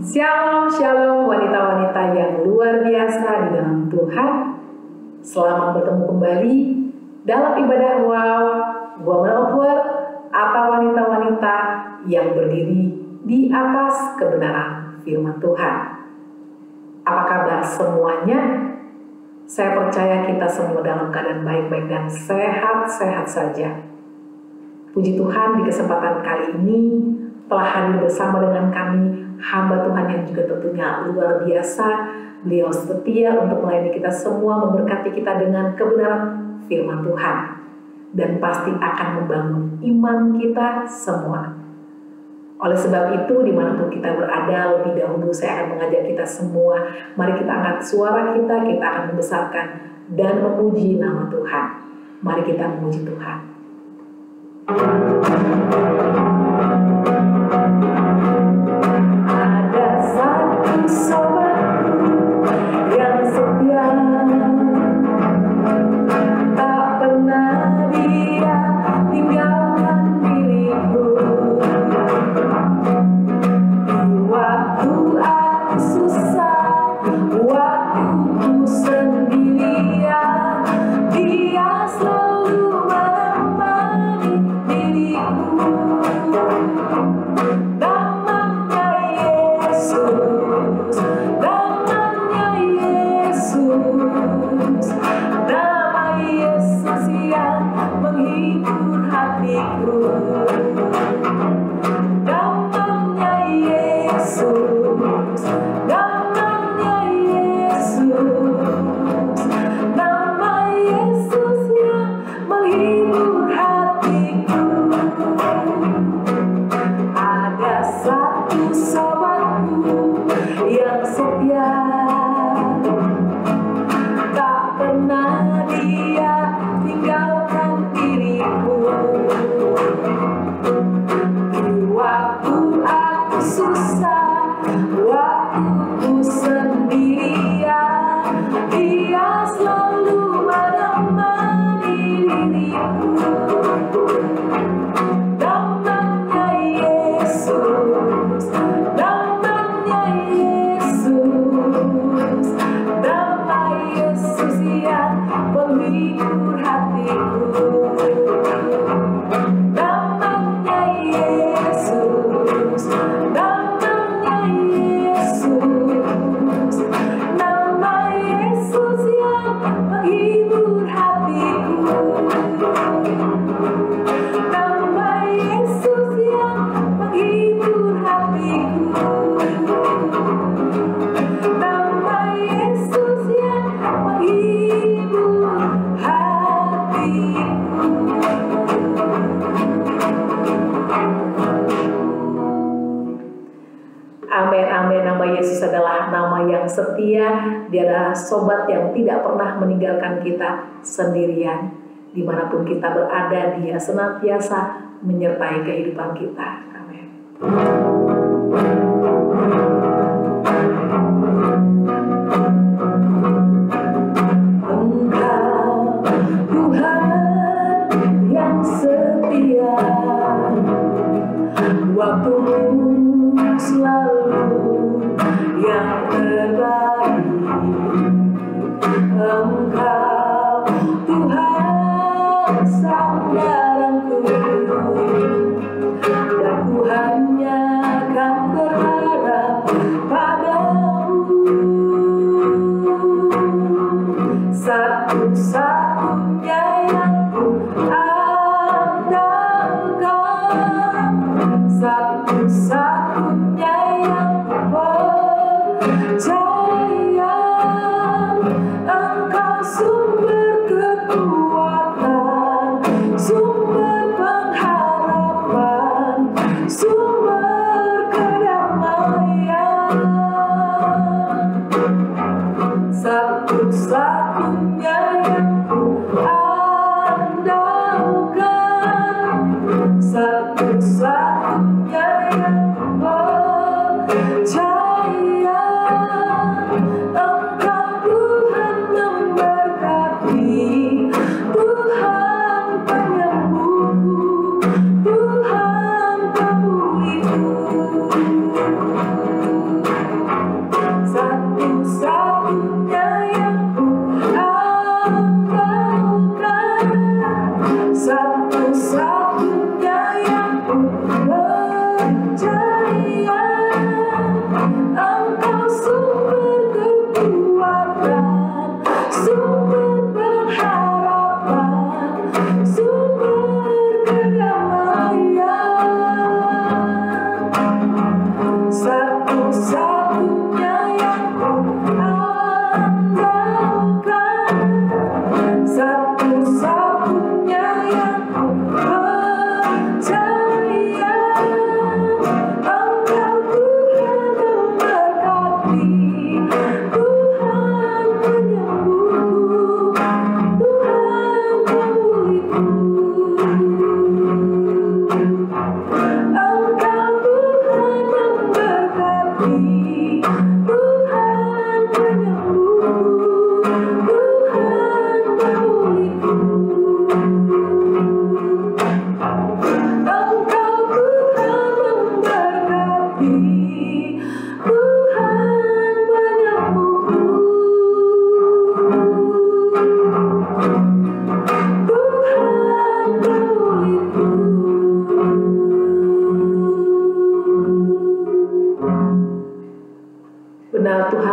Shalom, shalom wanita-wanita yang luar biasa di dalam Tuhan. Selamat bertemu kembali dalam ibadah Wow, Woman of Word, atau wanita-wanita yang berdiri di atas kebenaran firman Tuhan. Apa kabar semuanya? Saya percaya kita semua dalam keadaan baik-baik dan sehat-sehat saja. Puji Tuhan, di kesempatan kali ini telah hadir bersama dengan kami hamba Tuhan yang juga tentunya luar biasa. Beliau setia untuk melayani kita semua, memberkati kita dengan kebenaran firman Tuhan, dan pasti akan membangun iman kita semua. Oleh sebab itu, dimanapun kita berada, lebih dahulu saya akan mengajak kita semua, mari kita angkat suara kita akan membesarkan dan memuji nama Tuhan. Mari kita memuji Tuhan. Ada satu sobatku yang setia, tak pernah dia tinggalkan diriku. Di waktu aku susah, waktu ku sendirian, dia selalu menemani diriku. Namanya Yesus, namanya Yesus, nama Yesus yang menghibur hatiku. Namanya Yesus, namanya Yesus, nama Yesus yang menghibur hatiku. Ada satu sobatku yang setia, tak pernah dia tinggalkan diriku. Di waktu aku susah, waktu ku sendirian, dia selalu menemani diriku. Namanya Yesus, namanya Yesus, nama Yesus yang menghibur hatiku. Namanya Yesus, namanya Yesus, nama Yesus yang menghibur hatiku. Nama Yesus yang menghibur hatiku. Nama Yesus yang menghibur hatiku. Amin, amin. Nama Yesus adalah nama yang setia. Dia adalah sobat yang tidak pernah meninggalkan kita sendirian. Dimanapun kita berada, dia senantiasa menyertai kehidupan kita. Amin. Engkau Tuhan yang setia, waktumu selalu yang terbaik. Engkau Tuhan sandaranku, dan ku hanya akan berharap padamu. Satu-satunya yang ku andalkan, satu-satunya yang ku percaya. Engkau sumber kekuatan, sumber pengharapan, sumber kedamaian. Satu-satunya yang ku andalkan, satu-satunya yang ku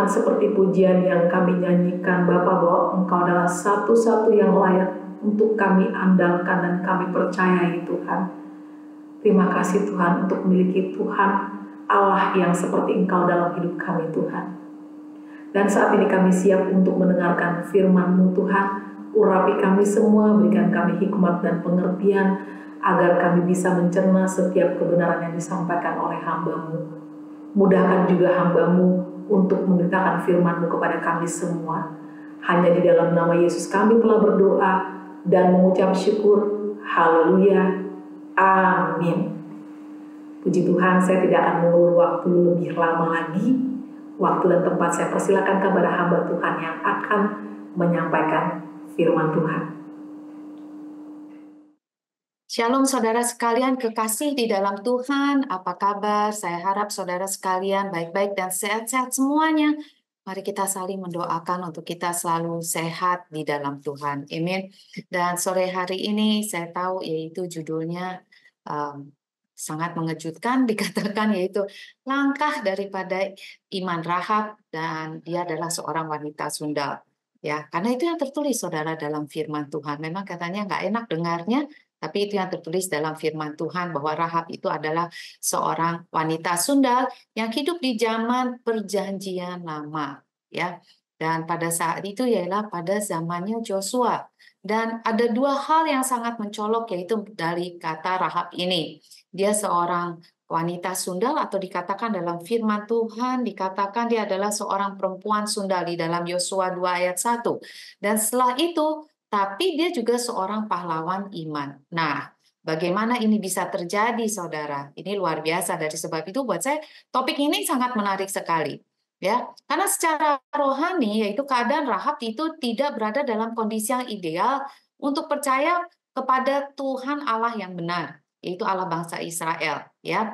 Tuhan, seperti pujian yang kami nyanyikan Bapa, bahwa Engkau adalah satu-satu yang layak untuk kami andalkan dan kami percayai Tuhan. Terima kasih Tuhan untuk memiliki Tuhan Allah yang seperti Engkau dalam hidup kami Tuhan. Dan saat ini kami siap untuk mendengarkan firman-Mu Tuhan. Urapi kami semua, berikan kami hikmat dan pengertian, agar kami bisa mencerna setiap kebenaran yang disampaikan oleh hamba-Mu. Mudahkan juga hamba-Mu untuk memberitakan firman-Mu kepada kami semua. Hanya di dalam nama Yesus kami telah berdoa dan mengucap syukur. Haleluya. Amin. Puji Tuhan, saya tidak akan mengulur waktu lebih lama lagi. Waktu dan tempat saya persilakan kepada hamba Tuhan yang akan menyampaikan firman Tuhan. Shalom saudara sekalian kekasih di dalam Tuhan, apa kabar? Saya harap saudara sekalian baik-baik dan sehat-sehat semuanya. Mari kita saling mendoakan untuk kita selalu sehat di dalam Tuhan. Amin. Dan sore hari ini saya tahu yaitu judulnya sangat mengejutkan, dikatakan yaitu langkah daripada iman Rahab, dan dia adalah seorang wanita sundal. Ya, karena itu yang tertulis saudara dalam firman Tuhan. Memang katanya nggak enak dengarnya, tapi itu yang tertulis dalam firman Tuhan bahwa Rahab itu adalah seorang wanita sundal yang hidup di zaman perjanjian lama, ya. Dan pada saat itu ialah pada zamannya Joshua. Dan ada dua hal yang sangat mencolok yaitu dari kata Rahab ini. Dia seorang wanita sundal, atau dikatakan dalam firman Tuhan dikatakan dia adalah seorang perempuan sundal di dalam Yosua 2 ayat 1. Dan setelah itu, tapi dia juga seorang pahlawan iman. Nah, bagaimana ini bisa terjadi saudara? Ini luar biasa. Dari sebab itu buat saya topik ini sangat menarik sekali. Ya, karena secara rohani yaitu keadaan Rahab itu tidak berada dalam kondisi yang ideal untuk percaya kepada Tuhan Allah yang benar, yaitu Allah bangsa Israel. Ya,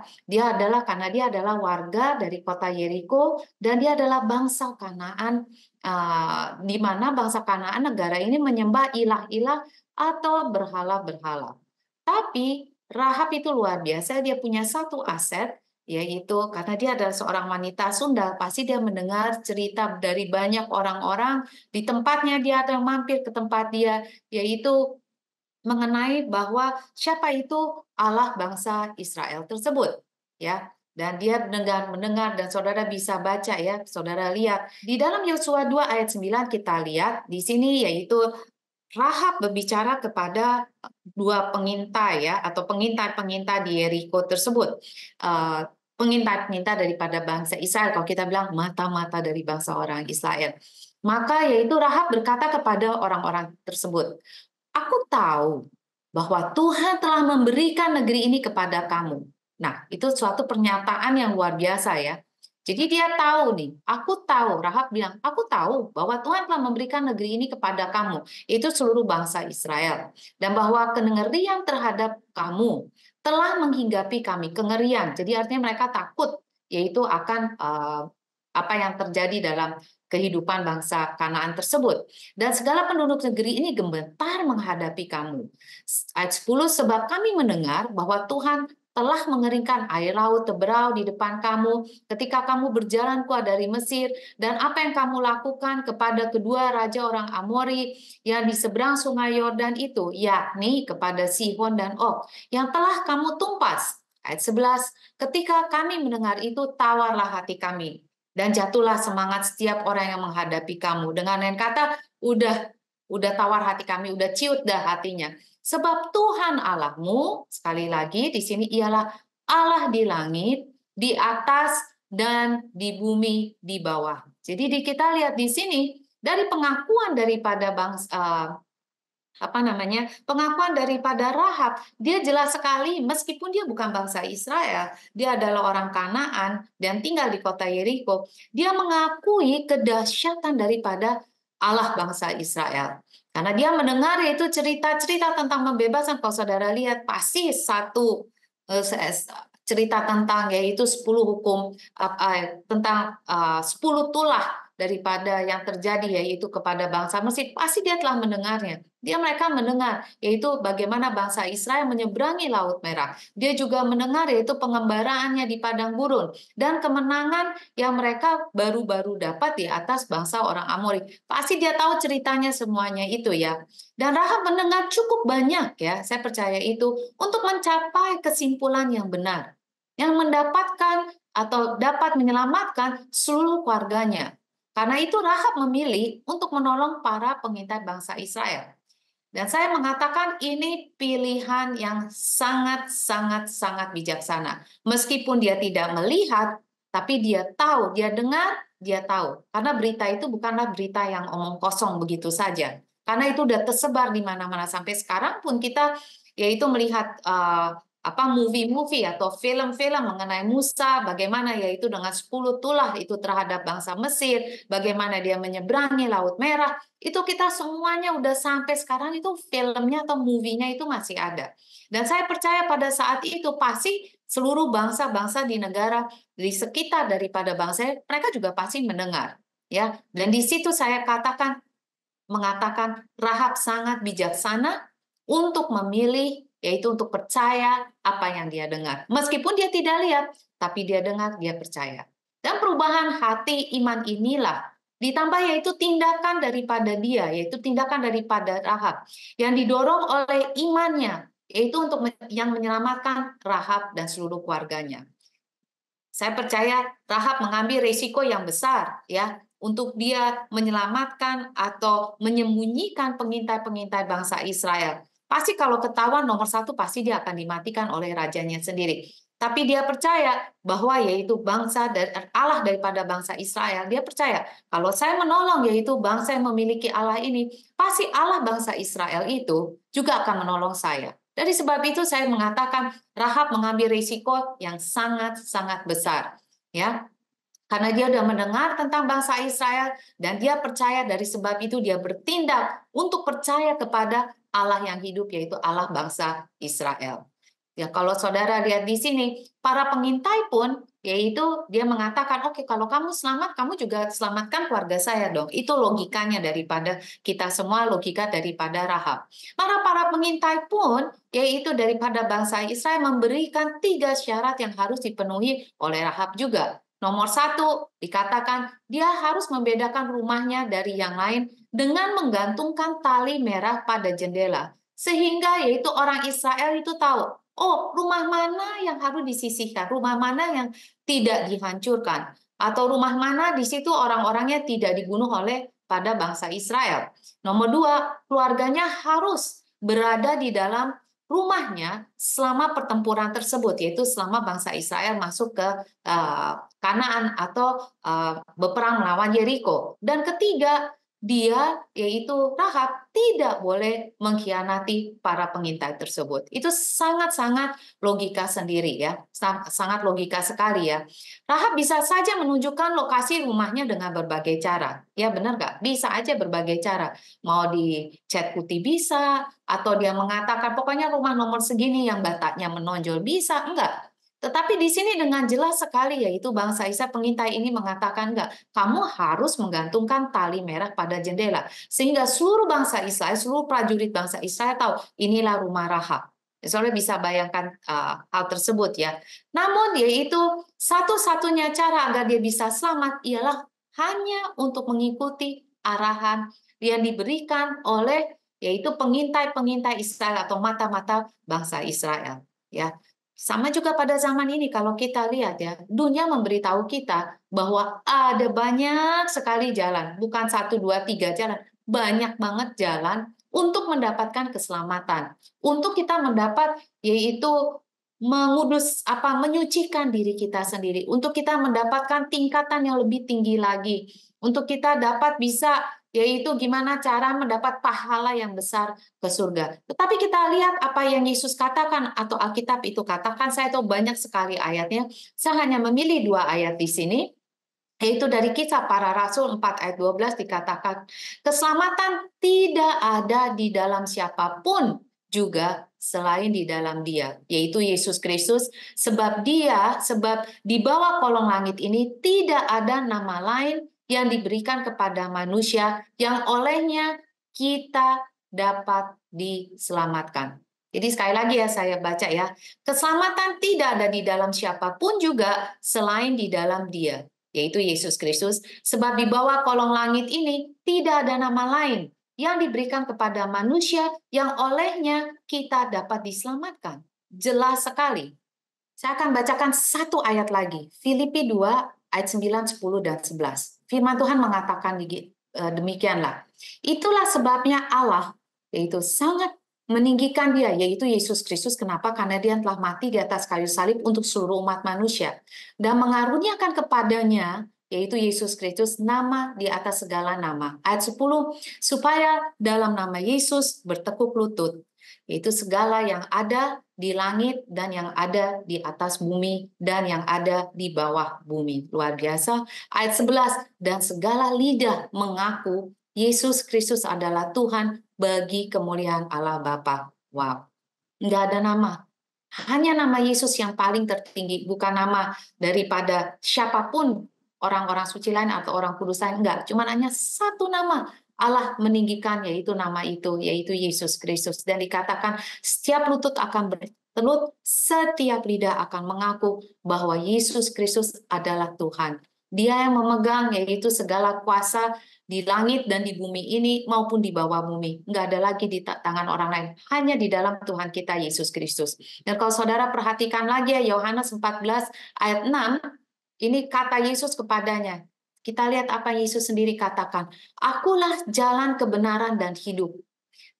karena dia adalah warga dari kota Yeriko dan dia adalah bangsa Kanaan, di mana bangsa Kanaan negara ini menyembah ilah-ilah atau berhala-berhala. Tapi Rahab itu luar biasa, dia punya satu aset, yaitu karena dia adalah seorang wanita sundal, pasti dia mendengar cerita dari banyak orang-orang di tempatnya, dia atau yang mampir ke tempat dia, yaitu mengenai bahwa siapa itu Allah bangsa Israel tersebut, ya. Dan dia mendengar dan saudara bisa baca ya, saudara lihat di dalam Yosua 2 ayat 9 kita lihat di sini yaitu Rahab berbicara kepada dua pengintai ya, atau pengintai-pengintai di Yeriko tersebut. Pengintai-pengintai daripada bangsa Israel, kalau kita bilang mata-mata dari bangsa orang Israel. Maka yaitu Rahab berkata kepada orang-orang tersebut, "Aku tahu bahwa Tuhan telah memberikan negeri ini kepada kamu." Nah, itu suatu pernyataan yang luar biasa ya. Jadi dia tahu nih, aku tahu, Rahab bilang, aku tahu bahwa Tuhan telah memberikan negeri ini kepada kamu, itu seluruh bangsa Israel. Dan bahwa kengerian terhadap kamu telah menghinggapi kami, kengerian. Jadi artinya mereka takut, yaitu akan apa yang terjadi dalam kehidupan bangsa Kanaan tersebut. Dan segala penduduk negeri ini gemetar menghadapi kamu. Ayat 10, sebab kami mendengar bahwa Tuhan telah mengeringkan air laut Teberau di depan kamu ketika kamu berjalan keluar dari Mesir, dan apa yang kamu lakukan kepada kedua raja orang Amori yang di seberang sungai Yordan itu, yakni kepada Sihon dan Og, yang telah kamu tumpas. Ayat 11, ketika kami mendengar itu, tawarlah hati kami, dan jatuhlah semangat setiap orang yang menghadapi kamu. Dengan lain kata, udah tawar hati kami, udah ciut dah hatinya. Sebab Tuhan Allahmu, sekali lagi di sini ialah Allah di langit, di atas, dan di bumi di bawah. Jadi kita lihat di sini dari pengakuan daripada pengakuan daripada Rahab, dia jelas sekali meskipun dia bukan bangsa Israel, dia adalah orang Kanaan dan tinggal di kota Yeriko, dia mengakui kedahsyatan daripada Allah bangsa Israel. Karena dia mendengar itu cerita-cerita tentang pembebasan. Kalau saudara lihat pasti cerita tentang yaitu 10 hukum tentang 10 tulah daripada yang terjadi yaitu kepada bangsa Mesir, pasti dia telah mendengarnya. Mereka mendengar yaitu bagaimana bangsa Israel menyeberangi Laut Merah. Dia juga mendengar yaitu pengembaraannya di padang gurun dan kemenangan yang mereka baru-baru dapat di atas bangsa orang Amori. Pasti dia tahu ceritanya semuanya itu ya. Dan Rahab mendengar cukup banyak ya, saya percaya itu untuk mencapai kesimpulan yang benar, yang mendapatkan atau dapat menyelamatkan seluruh keluarganya. Karena itu Rahab memilih untuk menolong para pengintai bangsa Israel. Dan saya mengatakan ini pilihan yang sangat bijaksana. Meskipun dia tidak melihat, tapi dia tahu, dia dengar, dia tahu. Karena berita itu bukanlah berita yang omong kosong begitu saja. Karena itu sudah tersebar di mana-mana. Sampai sekarang pun kita yaitu melihat movie-movie atau film-film mengenai Musa, bagaimana yaitu dengan 10 tulah itu terhadap bangsa Mesir, bagaimana dia menyeberangi Laut Merah, itu kita semuanya udah sampai sekarang itu filmnya atau movie-nya itu masih ada. Dan saya percaya pada saat itu pasti seluruh bangsa-bangsa di negara di sekitar daripada bangsa mereka juga pasti mendengar, ya. Dan di situ saya mengatakan Rahab sangat bijaksana untuk memilih yaitu untuk percaya apa yang dia dengar. Meskipun dia tidak lihat, tapi dia dengar, dia percaya. Dan perubahan hati iman inilah ditambah yaitu tindakan daripada dia, yaitu tindakan daripada Rahab yang didorong oleh imannya, yaitu untuk yang menyelamatkan Rahab dan seluruh keluarganya. Saya percaya Rahab mengambil risiko yang besar ya untuk dia menyelamatkan atau menyembunyikan pengintai-pengintai bangsa Israel. Pasti kalau ketahuan nomor satu pasti dia akan dimatikan oleh rajanya sendiri. Tapi dia percaya bahwa yaitu bangsa dan Allah daripada bangsa Israel. Dia percaya kalau saya menolong yaitu bangsa yang memiliki Allah ini, pasti Allah bangsa Israel itu juga akan menolong saya. Dari sebab itu saya mengatakan Rahab mengambil risiko yang sangat besar, ya. Karena dia sudah mendengar tentang bangsa Israel dan dia percaya dari sebab itu dia bertindak untuk percaya kepada Allah yang hidup yaitu Allah bangsa Israel. Ya, kalau saudara lihat di sini, para pengintai pun yaitu dia mengatakan, oke, kalau kamu selamat, kamu juga selamatkan keluarga saya dong. Itu logikanya daripada kita semua, logika daripada Rahab. Maka para pengintai pun yaitu daripada bangsa Israel memberikan 3 syarat yang harus dipenuhi oleh Rahab juga. Nomor 1, dikatakan dia harus membedakan rumahnya dari yang lain dengan menggantungkan tali merah pada jendela. Sehingga yaitu orang Israel itu tahu, oh rumah mana yang harus disisihkan, rumah mana yang tidak dihancurkan. Atau rumah mana di situ orang-orangnya tidak dibunuh oleh pada bangsa Israel. Nomor 2, keluarganya harus berada di dalam rumahnya selama pertempuran tersebut, yaitu selama bangsa Israel masuk ke Kanaan atau berperang melawan Yeriko. Dan ketiga, dia yaitu Rahab tidak boleh mengkhianati para pengintai tersebut. Itu sangat logika sendiri ya, sangat logika sekali ya. Rahab bisa saja menunjukkan lokasi rumahnya dengan berbagai cara. Ya benar nggak? Bisa aja berbagai cara. Mau di cat putih bisa, atau dia mengatakan pokoknya rumah nomor segini yang bataknya menonjol bisa, enggak. Tetapi di sini dengan jelas sekali yaitu bangsa Israel pengintai ini mengatakan enggak, kamu harus menggantungkan tali merah pada jendela sehingga seluruh bangsa Israel, seluruh prajurit bangsa Israel tahu inilah rumah Rahab. Soalnya bisa bayangkan hal tersebut ya. Namun yaitu satu-satunya cara agar dia bisa selamat ialah hanya untuk mengikuti arahan yang diberikan oleh yaitu pengintai-pengintai Israel atau mata-mata bangsa Israel ya. Sama juga pada zaman ini kalau kita lihat ya, dunia memberitahu kita bahwa ada banyak sekali jalan, bukan 1, 2, 3 jalan, banyak banget jalan untuk mendapatkan keselamatan, untuk kita mendapat yaitu menyucikan diri kita sendiri, untuk kita mendapatkan tingkatan yang lebih tinggi lagi, untuk kita dapat bisa yaitu gimana cara mendapat pahala yang besar ke surga. Tetapi kita lihat apa yang Yesus katakan atau Alkitab itu katakan, saya tahu banyak sekali ayatnya, saya hanya memilih 2 ayat di sini, yaitu dari Kisah Para Rasul 4 ayat 12 dikatakan, keselamatan tidak ada di dalam siapapun juga selain di dalam Dia, yaitu Yesus Kristus, sebab di bawah kolong langit ini tidak ada nama lain yang diberikan kepada manusia yang olehnya kita dapat diselamatkan. Jadi sekali lagi ya saya baca ya, keselamatan tidak ada di dalam siapapun juga selain di dalam Dia, yaitu Yesus Kristus, sebab di bawah kolong langit ini tidak ada nama lain yang diberikan kepada manusia yang olehnya kita dapat diselamatkan. Jelas sekali. Saya akan bacakan satu ayat lagi, Filipi 2 ayat 9, 10, dan 11. Firman Tuhan mengatakan demikianlah. Itulah sebabnya Allah, yaitu sangat meninggikan Dia, yaitu Yesus Kristus. Kenapa? Karena Dia telah mati di atas kayu salib untuk seluruh umat manusia. Dan mengaruniakan kepadanya, yaitu Yesus Kristus, nama di atas segala nama. Ayat 10, supaya dalam nama Yesus bertekuk lutut, yaitu segala yang ada di langit dan yang ada di atas bumi dan yang ada di bawah bumi. Luar biasa. Ayat 11, dan segala lidah mengaku Yesus Kristus adalah Tuhan bagi kemuliaan Allah Bapa. Wow. Nggak ada nama. Hanya nama Yesus yang paling tertinggi, bukan nama daripada siapapun orang-orang suci lain atau orang kudus lain. Enggak, cuma hanya satu nama. Allah meninggikan, yaitu nama itu, yaitu Yesus Kristus. Dan dikatakan setiap lutut akan bertelut, setiap lidah akan mengaku bahwa Yesus Kristus adalah Tuhan. Dia yang memegang yaitu segala kuasa di langit dan di bumi ini maupun di bawah bumi. Enggak ada lagi di tangan orang lain, hanya di dalam Tuhan kita Yesus Kristus. Dan kalau saudara perhatikan lagi ya, Yohanes 14 ayat 6, ini kata Yesus kepadanya. Kita lihat apa Yesus sendiri katakan. Akulah jalan kebenaran dan hidup.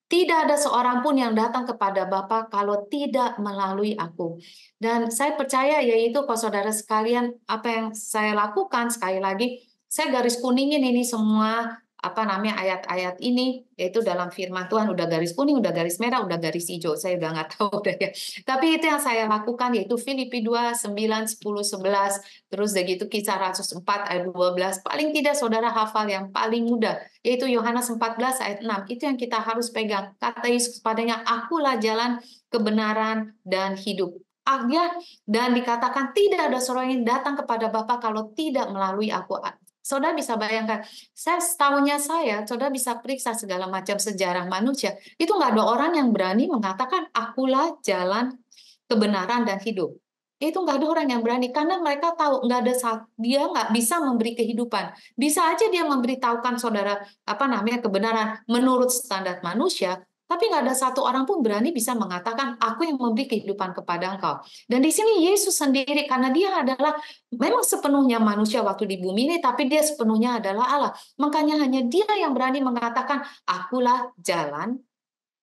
Tidak ada seorang pun yang datang kepada Bapa kalau tidak melalui aku. Dan saya percaya yaitu kalau saudara sekalian, apa yang saya lakukan sekali lagi, saya garis kuningin ini semua ayat-ayat ini, yaitu dalam firman Tuhan udah garis kuning, udah garis merah, udah garis hijau. Saya udah nggak tahu udah ya. Tapi itu yang saya lakukan yaitu Filipi 2, 9, 10, 11, terus begitu Kisah Rasul 4 ayat 12. Paling tidak saudara hafal yang paling mudah, yaitu Yohanes 14 ayat 6. Itu yang kita harus pegang. Kata Yesus kepadanya, akulah jalan, kebenaran, dan hidup. Dan dikatakan tidak ada seorang yang datang kepada Bapa kalau tidak melalui aku. Saudara bisa bayangkan, saudara bisa periksa segala macam sejarah manusia. Itu nggak ada orang yang berani mengatakan, akulah jalan, kebenaran, dan hidup. Itu nggak ada orang yang berani, karena mereka tahu dia nggak bisa memberi kehidupan. Bisa aja dia memberitahukan saudara kebenaran menurut standar manusia, tapi nggak ada satu orang pun berani bisa mengatakan, aku yang memberi kehidupan kepada engkau. Dan di sini Yesus sendiri, karena dia adalah memang sepenuhnya manusia waktu di bumi ini, tapi dia sepenuhnya adalah Allah. Makanya hanya dia yang berani mengatakan, akulah jalan,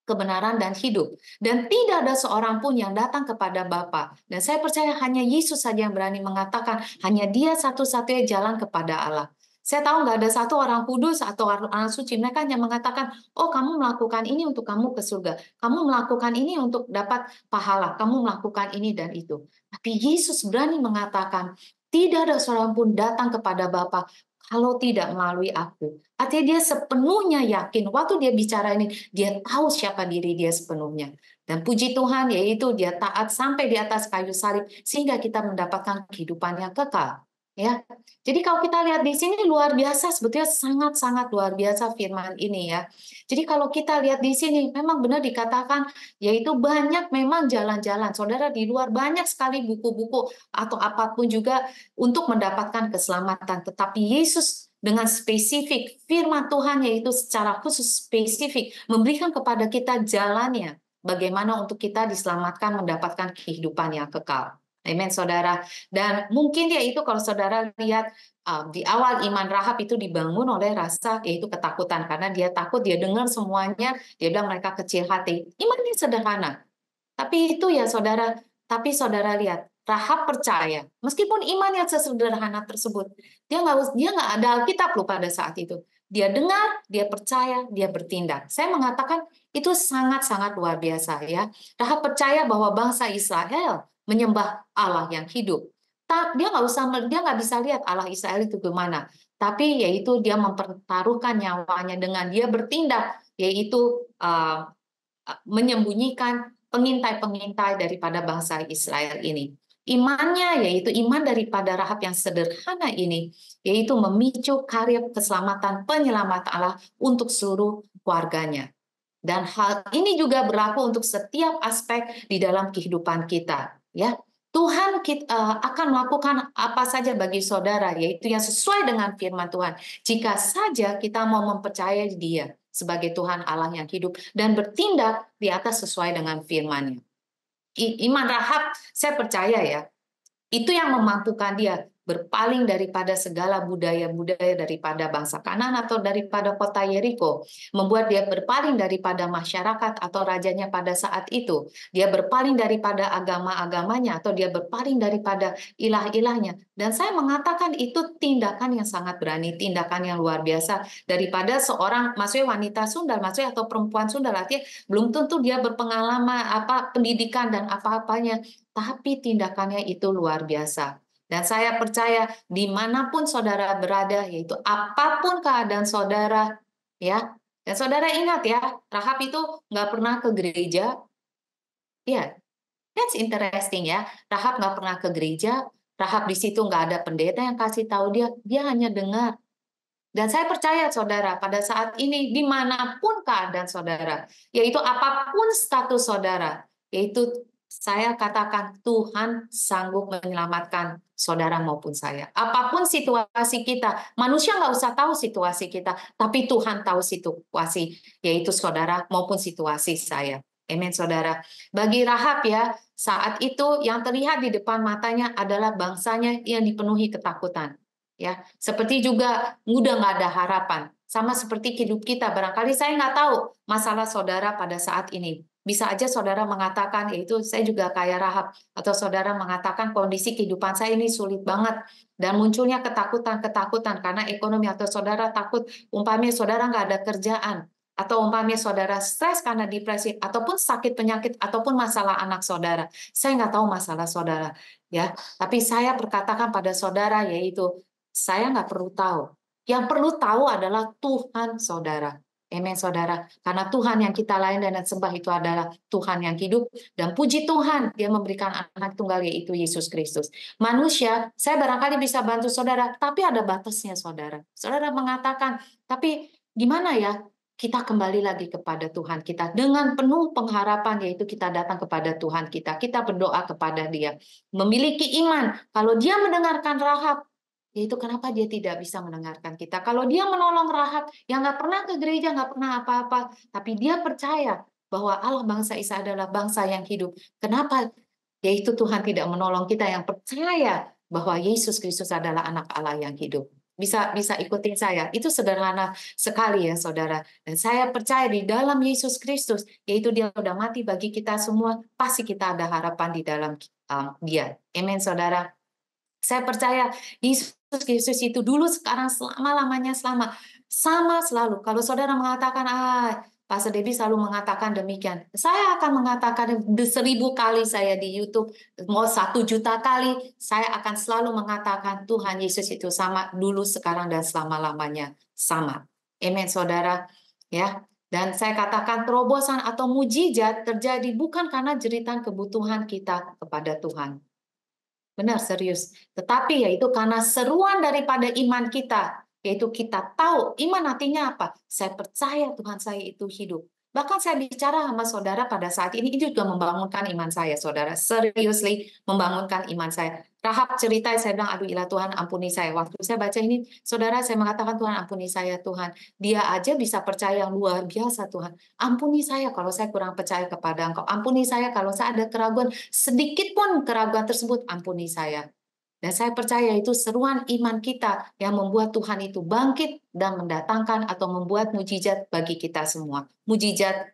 kebenaran, dan hidup. Dan tidak ada seorang pun yang datang kepada Bapa. Dan saya percaya hanya Yesus saja yang berani mengatakan, hanya dia satu-satunya jalan kepada Allah. Saya tahu nggak ada satu orang kudus atau orang suci, mereka hanya mengatakan, oh kamu melakukan ini untuk kamu ke surga, kamu melakukan ini untuk dapat pahala, kamu melakukan ini dan itu. Tapi Yesus berani mengatakan, tidak ada seorang pun datang kepada Bapa kalau tidak melalui aku. Artinya dia sepenuhnya yakin, waktu dia bicara ini, dia tahu siapa diri dia sepenuhnya. Dan puji Tuhan, yaitu dia taat sampai di atas kayu salib, sehingga kita mendapatkan kehidupan yang kekal. Ya, jadi kalau kita lihat di sini luar biasa, sebetulnya sangat-sangat luar biasa firman ini ya. Jadi kalau kita lihat di sini, memang benar dikatakan, yaitu banyak memang jalan-jalan. Saudara, di luar banyak sekali buku-buku atau apapun juga untuk mendapatkan keselamatan. Tetapi Yesus dengan spesifik, firman Tuhan yaitu secara khusus spesifik, memberikan kepada kita jalannya, bagaimana untuk kita diselamatkan, mendapatkan kehidupan yang kekal. Amin, saudara. Dan mungkin ya itu kalau saudara lihat di awal iman Rahab itu dibangun oleh rasa yaitu ketakutan. Karena dia takut, dia dengar semuanya, dia bilang mereka kecil hati. Imannya sederhana. Tapi itu ya saudara, tapi saudara lihat, Rahab percaya. Meskipun iman yang sesederhana tersebut, dia nggak ada Alkitab loh pada saat itu. Dia dengar, dia percaya, dia bertindak. Saya mengatakan itu sangat-sangat luar biasa ya. Rahab percaya bahwa bangsa Israel menyembah Allah yang hidup. Dia nggak bisa lihat Allah Israel itu gimana. Tapi yaitu dia mempertaruhkan nyawanya dengan dia bertindak, yaitu menyembunyikan pengintai-pengintai daripada bangsa Israel ini. Imannya yaitu iman daripada Rahab yang sederhana ini, yaitu memicu karya keselamatan penyelamat Allah untuk seluruh keluarganya. Dan hal ini juga berlaku untuk setiap aspek di dalam kehidupan kita, ya. Tuhan akan melakukan apa saja bagi saudara, yaitu yang sesuai dengan firman Tuhan. Jika saja kita mau mempercayai Dia sebagai Tuhan Allah yang hidup dan bertindak di atas sesuai dengan firman-Nya. Iman Rahab, saya percaya ya, itu yang memampukan dia berpaling daripada segala budaya-budaya daripada bangsa Kanaan atau daripada kota Yeriko, membuat dia berpaling daripada masyarakat atau rajanya pada saat itu. Dia berpaling daripada agama-agamanya atau dia berpaling daripada ilah-ilahnya. Dan saya mengatakan itu tindakan yang sangat berani, tindakan yang luar biasa daripada seorang, maksudnya wanita sundal, maksudnya atau perempuan sundal, artinya belum tentu dia berpengalaman pendidikan dan apa-apanya, tapi tindakannya itu luar biasa. Dan saya percaya dimanapun saudara berada, yaitu apapun keadaan saudara, ya. Dan saudara ingat ya, Rahab itu nggak pernah ke gereja. Ya, that's interesting ya. Rahab nggak pernah ke gereja. Rahab di situ nggak ada pendeta yang kasih tahu dia hanya dengar. Dan saya percaya saudara, pada saat ini dimanapun keadaan saudara, yaitu apapun status saudara, yaitu saya katakan Tuhan sanggup menyelamatkan saudara maupun saya. Apapun situasi kita, manusia nggak usah tahu situasi kita, tapi Tuhan tahu situasi, yaitu saudara maupun situasi saya. Amin saudara. Bagi Rahab ya, saat itu yang terlihat di depan matanya adalah bangsanya yang dipenuhi ketakutan. Ya, seperti juga udah nggak ada harapan. Sama seperti hidup kita, barangkali saya nggak tahu masalah saudara pada saat ini. Bisa aja saudara mengatakan, yaitu saya juga kayak Rahab, atau saudara mengatakan kondisi kehidupan saya ini sulit banget, dan munculnya ketakutan-ketakutan karena ekonomi, atau saudara takut umpamanya saudara nggak ada kerjaan, atau umpamanya saudara stres karena depresi, ataupun sakit penyakit, ataupun masalah anak saudara. Saya nggak tahu masalah saudara, ya. Tapi saya berkatakan pada saudara, yaitu saya nggak perlu tahu. Yang perlu tahu adalah Tuhan saudara. Amin saudara. Karena Tuhan yang kita layan dan sembah itu adalah Tuhan yang hidup. Dan puji Tuhan, Dia memberikan anak tunggal yaitu Yesus Kristus. Manusia, saya barangkali bisa bantu saudara, tapi ada batasnya saudara. Saudara mengatakan, tapi gimana ya? Kita kembali lagi kepada Tuhan kita. Dengan penuh pengharapan, yaitu kita datang kepada Tuhan kita. Kita berdoa kepada Dia. Memiliki iman. Kalau Dia mendengarkan Rahab, yaitu kenapa dia tidak bisa mendengarkan kita. Kalau dia menolong Rahab yang nggak pernah ke gereja, nggak pernah apa-apa, tapi dia percaya bahwa Allah bangsa Israel adalah bangsa yang hidup. Kenapa? Yaitu Tuhan tidak menolong kita yang percaya bahwa Yesus Kristus adalah anak Allah yang hidup. Bisa ikutin saya. Itu sederhana sekali ya saudara. Dan saya percaya di dalam Yesus Kristus, yaitu Dia sudah mati bagi kita semua, pasti kita ada harapan di dalam Dia. Amin saudara. Saya percaya Yesus Kristus itu dulu, sekarang, selama-lamanya, sama selalu. Kalau saudara mengatakan, Pastor Debbie selalu mengatakan demikian. Saya akan mengatakan 1000 kali saya di YouTube, mau 1.000.000 kali, saya akan selalu mengatakan Tuhan Yesus itu sama dulu, sekarang, dan selama-lamanya sama. Amin, saudara. Ya. Dan saya katakan terobosan atau mujizat terjadi bukan karena jeritan kebutuhan kita kepada Tuhan. Benar, serius. Tetapi yaitu karena seruan daripada iman kita, yaitu kita tahu iman artinya apa? Saya percaya Tuhan saya itu hidup. Bahkan saya bicara sama saudara pada saat ini juga membangunkan iman saya, saudara. Seriously membangunkan iman saya. Rahab cerita, saya bilang, aduh ilah Tuhan ampuni saya. Waktu saya baca ini, saudara, saya mengatakan Tuhan ampuni saya Tuhan. Dia aja bisa percaya yang luar biasa Tuhan. Ampuni saya kalau saya kurang percaya kepada Engkau. Ampuni saya kalau saya ada keraguan, sedikit pun keraguan tersebut, ampuni saya. Dan saya percaya itu seruan iman kita yang membuat Tuhan itu bangkit dan mendatangkan atau membuat mujizat bagi kita semua. Mujizat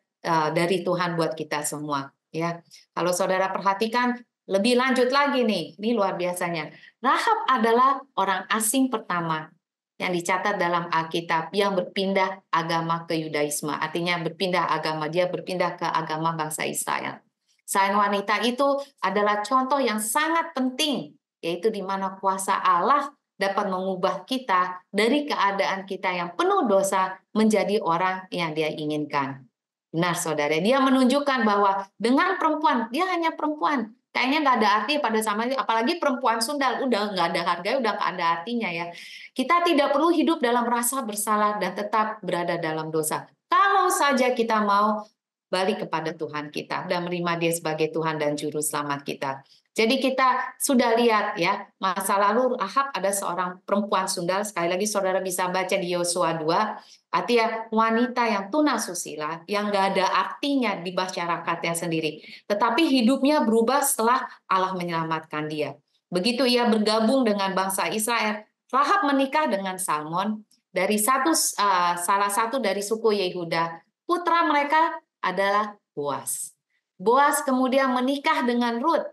dari Tuhan buat kita semua. Ya, kalau saudara perhatikan lebih lanjut lagi nih, ini luar biasanya. Rahab adalah orang asing pertama yang dicatat dalam Alkitab yang berpindah agama ke Yudaisme. Artinya berpindah agama, dia berpindah ke agama bangsa Israel. Selain wanita itu adalah contoh yang sangat penting, yaitu di mana kuasa Allah dapat mengubah kita dari keadaan kita yang penuh dosa menjadi orang yang Dia inginkan. Benar, saudara. Dia menunjukkan bahwa dengan perempuan, dia hanya perempuan, Kayaknya nggak ada arti pada zaman itu, apalagi perempuan sundal, udah nggak ada harganya, udah nggak ada artinya ya. Kita tidak perlu hidup dalam rasa bersalah dan tetap berada dalam dosa. Kalau saja kita mau balik kepada Tuhan kita dan menerima Dia sebagai Tuhan dan Juru Selamat kita. Jadi kita sudah lihat ya, masa lalu Rahab ada seorang perempuan sundal, sekali lagi saudara bisa baca di Yosua 2, artinya wanita yang tunasusila, yang nggak ada artinya di masyarakatnya sendiri. Tetapi hidupnya berubah setelah Allah menyelamatkan dia. Begitu ia bergabung dengan bangsa Israel, Rahab menikah dengan Salmon, dari salah satu dari suku Yehuda. Putra mereka adalah Boas. Boas kemudian menikah dengan Ruth,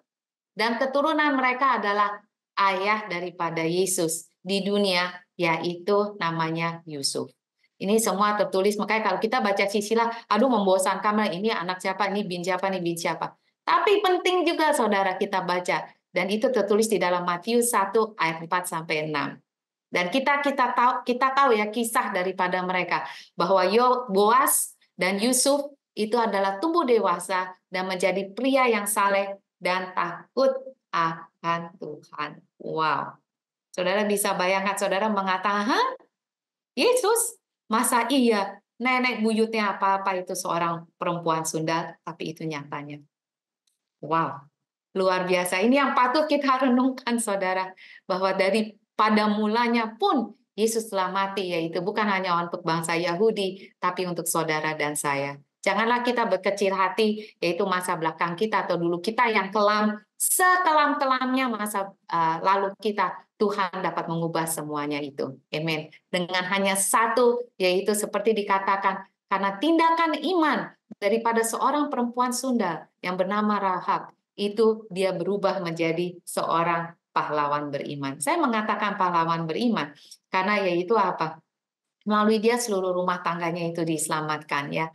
dan keturunan mereka adalah ayah daripada Yesus di dunia, yaitu namanya Yusuf. Ini semua tertulis, makanya kalau kita baca silsilah, aduh membosankan, ini anak siapa, ini bin siapa, ini bin siapa. Tapi penting juga saudara kita baca, dan itu tertulis di dalam Matius 1 ayat 4 sampai 6. Dan kita tahu ya kisah daripada mereka, bahwa Boas dan Yusuf itu adalah tumbuh dewasa dan menjadi pria yang saleh dan takut akan Tuhan. Wow. Saudara bisa bayangkan, saudara mengatakan, "Hah? Yesus? Masa iya? Nenek buyutnya apa-apa itu seorang perempuan sundal?" Tapi itu nyatanya. Wow. Luar biasa. Ini yang patut kita renungkan, saudara. Bahwa pada mulanya pun Yesus telah mati, yaitu bukan hanya untuk bangsa Yahudi, tapi untuk saudara dan saya. Janganlah kita berkecil hati, yaitu masa belakang kita atau dulu kita yang kelam, sekelam-kelamnya masa lalu kita, Tuhan dapat mengubah semuanya itu. Amin. Dengan hanya satu, yaitu seperti dikatakan, karena tindakan iman daripada seorang perempuan sundal yang bernama Rahab, itu dia berubah menjadi seorang pahlawan beriman. Saya mengatakan pahlawan beriman karena yaitu apa? Melalui dia seluruh rumah tangganya itu diselamatkan ya.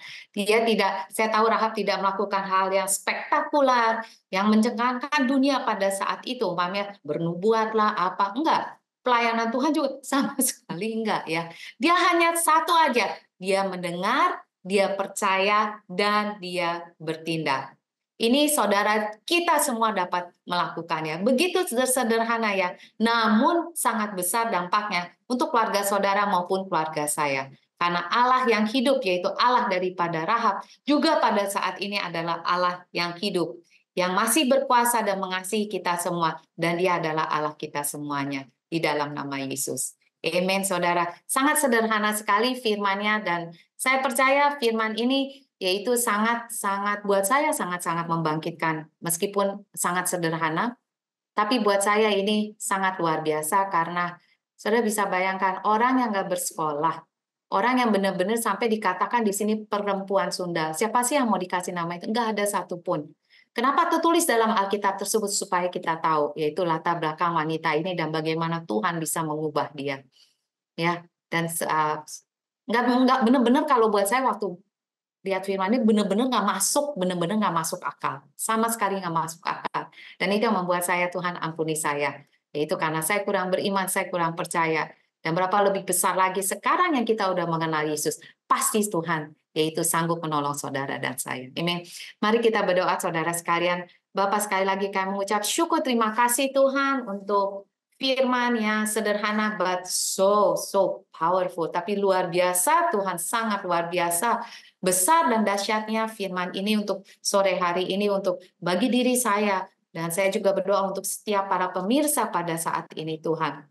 Saya tahu Rahab tidak melakukan hal yang spektakuler, yang mencengangkan dunia pada saat itu, umpamanya bernubuatlah apa, enggak. Pelayanan Tuhan juga sama sekali enggak ya. Dia hanya satu aja, dia mendengar, dia percaya, dan dia bertindak. Ini saudara kita semua dapat melakukannya. Begitu sederhana ya, namun sangat besar dampaknya untuk keluarga saudara maupun keluarga saya. Karena Allah yang hidup, yaitu Allah daripada Rahab, juga pada saat ini adalah Allah yang hidup, yang masih berkuasa dan mengasihi kita semua, dan Dia adalah Allah kita semuanya di dalam nama Yesus. Amin, saudara. Sangat sederhana sekali firman-Nya, dan saya percaya firman ini yaitu sangat-sangat buat saya sangat-sangat membangkitkan, meskipun sangat sederhana, tapi buat saya ini sangat luar biasa karena saudara bisa bayangkan orang yang nggak bersekolah, orang yang benar-benar sampai dikatakan di sini perempuan sundal. Siapa sih yang mau dikasih nama itu? Nggak ada satupun. Kenapa tertulis dalam Alkitab tersebut? Supaya kita tahu, yaitu latar belakang wanita ini dan bagaimana Tuhan bisa mengubah dia. Ya, dan nggak benar-benar kalau buat saya waktu lihat firman ini benar-benar nggak masuk akal, sama sekali nggak masuk akal. Dan itu yang membuat saya, Tuhan ampuni saya, yaitu karena saya kurang beriman, saya kurang percaya. Dan berapa lebih besar lagi sekarang yang kita udah mengenal Yesus, pasti Tuhan yaitu sanggup menolong saudara dan saya. Amin. Mari kita berdoa saudara sekalian. Bapak, sekali lagi kami mengucap syukur, terima kasih Tuhan untuk firman yang sederhana but so powerful, tapi luar biasa. Tuhan sangat luar biasa besar dan dahsyatnya firman ini untuk sore hari ini, untuk bagi diri saya, dan saya juga berdoa untuk setiap para pemirsa pada saat ini Tuhan.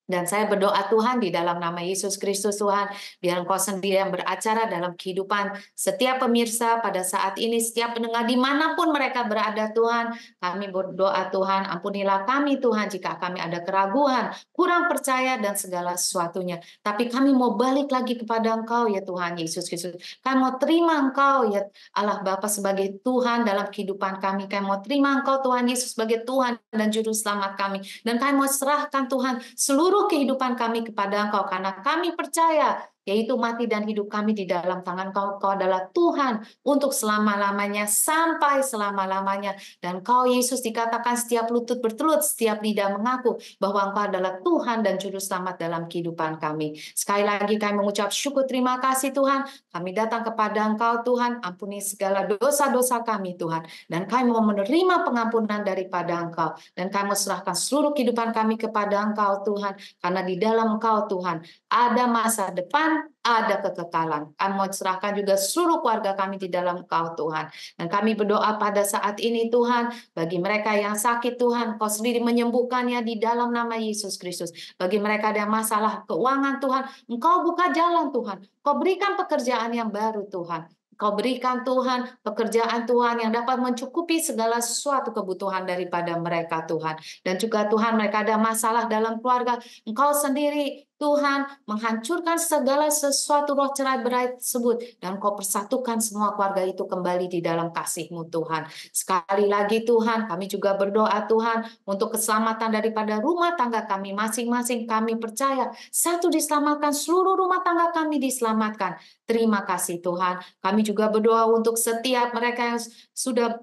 Dan saya berdoa Tuhan di dalam nama Yesus Kristus Tuhan, biar Engkau sendiri yang beracara dalam kehidupan setiap pemirsa pada saat ini, setiap pendengar dimanapun mereka berada Tuhan. Kami berdoa Tuhan, ampunilah kami Tuhan jika kami ada keraguan, kurang percaya dan segala sesuatunya. Tapi kami mau balik lagi kepada Engkau ya Tuhan Yesus Kristus. Kami mau terima Engkau ya Allah Bapa sebagai Tuhan dalam kehidupan kami. Kami mau terima Engkau Tuhan Yesus sebagai Tuhan dan Juru Selamat kami. Dan kami mau serahkan Tuhan seluruh kehidupan kami kepada Engkau, karena kami percaya yaitu mati dan hidup kami di dalam tangan Kau. Kau adalah Tuhan untuk selama-lamanya, sampai selama-lamanya. Dan Kau, Yesus, dikatakan setiap lutut bertelut, setiap lidah mengaku bahwa Engkau adalah Tuhan dan Juru Selamat dalam kehidupan kami. Sekali lagi kami mengucap syukur, terima kasih Tuhan. Kami datang kepada Engkau Tuhan, ampuni segala dosa-dosa kami Tuhan. Dan kami mau menerima pengampunan daripada Engkau. Dan kami serahkan seluruh kehidupan kami kepada Engkau Tuhan. Karena di dalam Engkau Tuhan ada masa depan, ada kekekalan. Kami mau serahkan juga seluruh keluarga kami di dalam Engkau Tuhan. Dan kami berdoa pada saat ini Tuhan, bagi mereka yang sakit Tuhan, Kau sendiri menyembuhkannya di dalam nama Yesus Kristus. Bagi mereka yang masalah keuangan Tuhan, Engkau buka jalan Tuhan. Kau berikan pekerjaan yang baru Tuhan. Kau berikan Tuhan pekerjaan Tuhan yang dapat mencukupi segala sesuatu kebutuhan daripada mereka Tuhan. Dan juga Tuhan, mereka ada masalah dalam keluarga, Engkau sendiri Tuhan menghancurkan segala sesuatu roh cerai-berai tersebut, dan Kau persatukan semua keluarga itu kembali di dalam kasih-Mu Tuhan. Sekali lagi Tuhan, kami juga berdoa Tuhan untuk keselamatan daripada rumah tangga kami masing-masing. Kami percaya satu diselamatkan, seluruh rumah tangga kami diselamatkan. Terima kasih Tuhan. Kami juga berdoa untuk setiap mereka yang sudah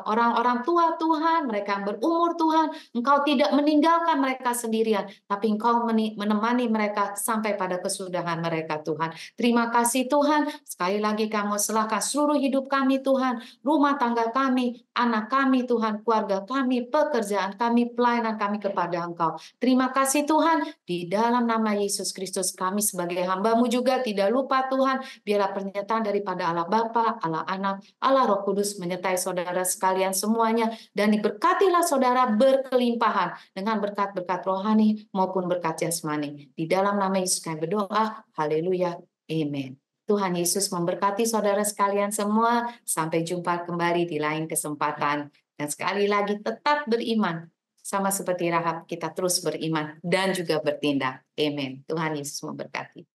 orang-orang tua Tuhan, mereka yang berumur Tuhan, Engkau tidak meninggalkan mereka sendirian, tapi Engkau menemani mereka sampai pada kesudahan mereka Tuhan. Terima kasih Tuhan. Sekali lagi kami serahkan seluruh hidup kami Tuhan, rumah tangga kami, anak kami Tuhan, keluarga kami, pekerjaan kami, pelayanan kami kepada Engkau. Terima kasih Tuhan. Di dalam nama Yesus Kristus kami sebagai hamba-Mu juga tidak lupa Tuhan, biarlah pernyataan daripada Allah Bapa, Allah Anak, Allah Roh Kudus menyertai saudara sekalian semuanya, dan diberkatilah saudara berkelimpahan dengan berkat-berkat rohani maupun berkat jasmani. Di dalam nama Yesus kami berdoa, haleluya, amin. Tuhan Yesus memberkati saudara sekalian semua. Sampai jumpa kembali di lain kesempatan. Dan sekali lagi tetap beriman. Sama seperti Rahab, kita terus beriman dan juga bertindak. Amin. Tuhan Yesus memberkati.